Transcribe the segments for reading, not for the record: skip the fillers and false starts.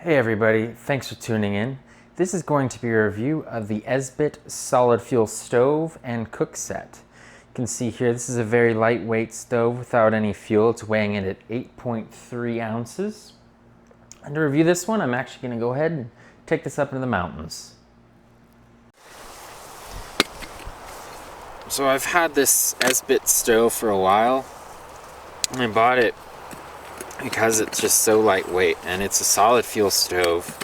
Hey everybody, thanks for tuning in. This is going to be a review of the Esbit solid fuel stove and cookset. You can see here this is a very lightweight stove without any fuel. It's weighing in at 8.3 ounces. And to review this one, I'm actually going to go ahead and take this up into the mountains. So I've had this Esbit stove for a while. I bought it because it's just so lightweight, and it's a solid fuel stove.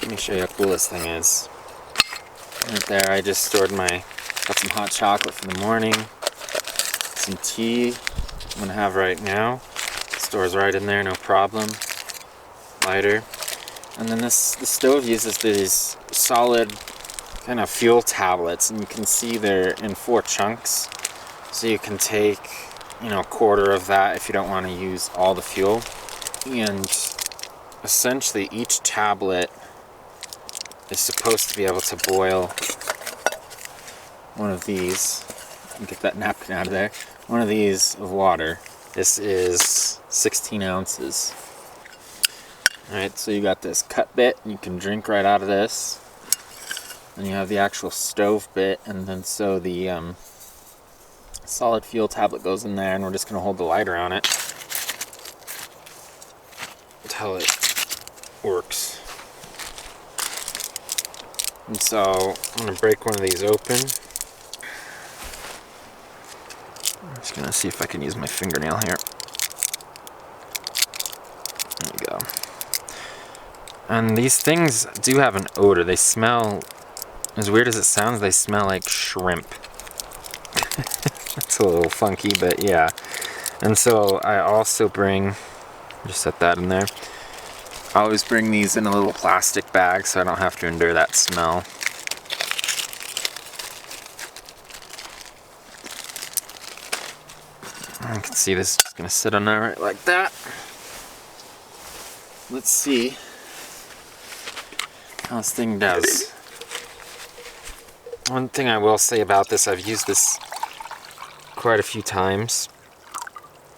Let me show you how cool this thing is. Right there, I just got some hot chocolate for the morning, some tea I'm gonna have right now. Stores right in there, no problem. Lighter. And then the stove uses these solid kind of fuel tablets, and you can see they're in 4 chunks. So you can take, a quarter of that if you don't want to use all the fuel. And essentially each tablet is supposed to be able to boil one of these. Get that napkin out of there. One of these of water. This is 16 ounces. Alright, so you got this cut bit, and you can drink right out of this. Then you have the actual stove bit, and then so the solid fuel tablet goes in there, and we're just going to hold the lighter on it until it works. And so I'm going to break one of these open. I'm just going to see if I can use my fingernail here. There we go. And these things do have an odor. They smell, as weird as it sounds, they smell like shrimp. It's a little funky, but yeah. And so I also just set that in there. I always bring these in a little plastic bag so I don't have to endure that smell. You can see this is just going to sit on there right like that. Let's see how this thing does. One thing I will say about this, I've used this quite a few times.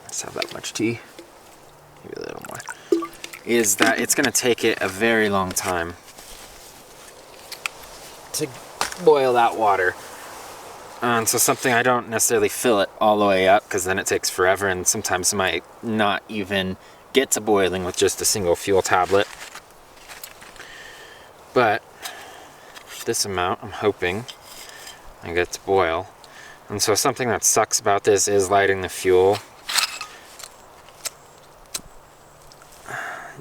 Let's have that much tea. Maybe a little more. Is that it's going to take it a very long time to boil that water. And so something I don't necessarily fill it all the way up, because then it takes forever, and sometimes it might not even get to boiling with just a single fuel tablet. But this amount, I'm hoping I get to boil. And so something that sucks about this is lighting the fuel.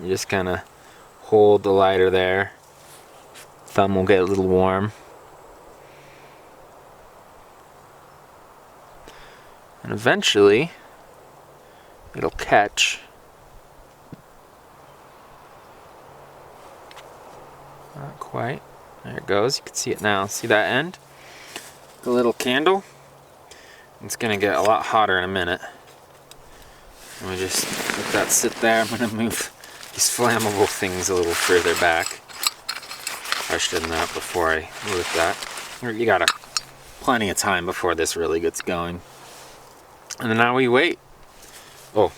You just kind of hold the lighter there. Thumb will get a little warm. And eventually, it'll catch. Not quite. There it goes. You can see it now. See that end? The little candle. It's going to get a lot hotter in a minute. Let me just let that sit there. I'm going to move these flammable things a little further back. I should have done that before I moved that. You got plenty of time before this really gets going. And then now we wait. Oh,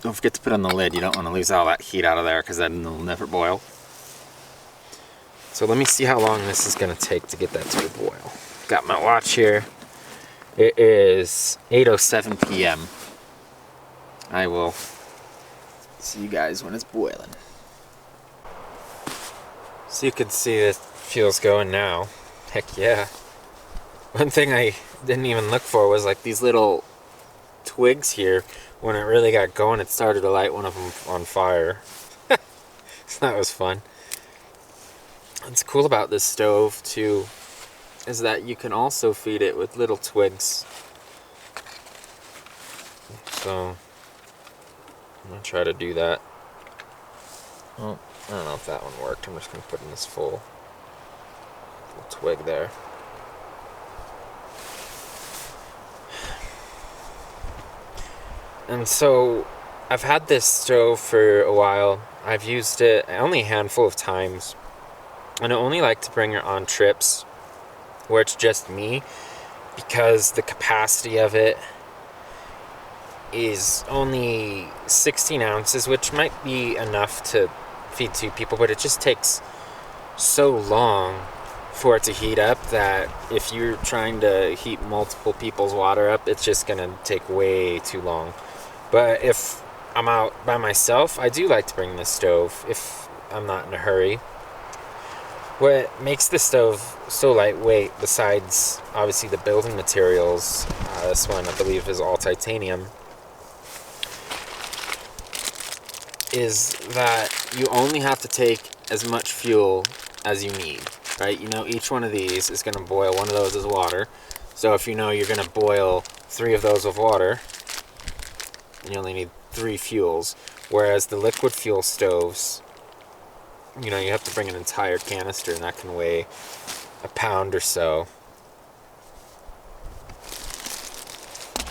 don't forget to put on the lid. You don't want to lose all that heat out of there, because then it'll never boil. So let me see how long this is going to take to get that to a boil. Got my watch here. It is 8:07 p.m. I will see you guys when it's boiling. So you can see the fuel's going now. Heck yeah. One thing I didn't even look for was like these little twigs here. When it really got going, it started to light one of them on fire. So that was fun. What's cool about this stove too is that you can also feed it with little twigs. So I'm gonna try to do that. Well, I don't know if that one worked. I'm just gonna put in this full twig there. And so I've had this stove for a while. I've used it only a handful of times. And I only like to bring it on trips where it's just me, because the capacity of it is only 16 ounces, which might be enough to feed 2 people, but it just takes so long for it to heat up that if you're trying to heat multiple people's water up, it's just gonna take way too long. But if I'm out by myself, I do like to bring this stove if I'm not in a hurry. What makes the stove so lightweight, besides obviously the building materials, this one I believe is all titanium, is that you only have to take as much fuel as you need, right? You know, each one of these is going to boil, one of those is water. So if you know you're going to boil 3 of those with water, you only need 3 fuels. Whereas the liquid fuel stoves, you know, you have to bring an entire canister, and that can weigh a pound or so.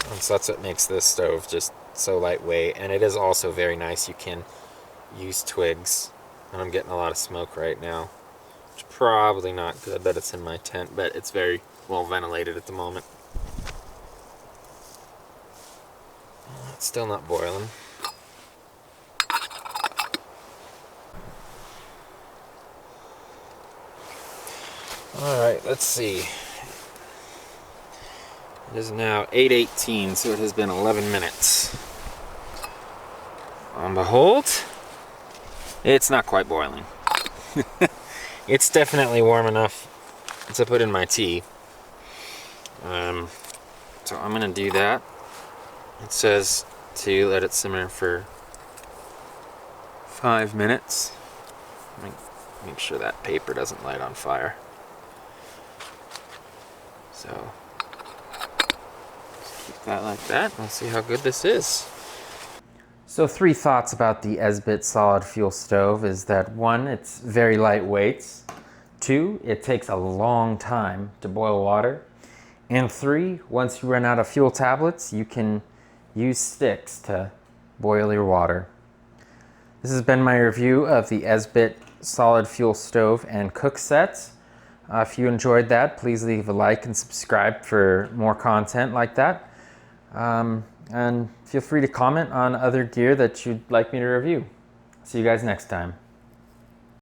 And so that's what makes this stove just so lightweight. And it is also very nice. You can use twigs. And I'm getting a lot of smoke right now, which is probably not good that it's in my tent, but it's very well ventilated at the moment. It's still not boiling. Alright, let's see. It is now 8:18, so it has been 11 minutes. On behold, it's not quite boiling. It's definitely warm enough to put in my tea. So I'm gonna do that. It says to let it simmer for 5 minutes. Make sure that paper doesn't light on fire. So just keep that like that. We'll see how good this is. So 3 thoughts about the Esbit solid fuel stove is that 1, it's very lightweight. 2, it takes a long time to boil water. And 3, once you run out of fuel tablets, you can use sticks to boil your water. This has been my review of the Esbit solid fuel stove and Cookset. If you enjoyed that, please leave a like and subscribe for more content like that. And feel free to comment on other gear that you'd like me to review. See you guys next time.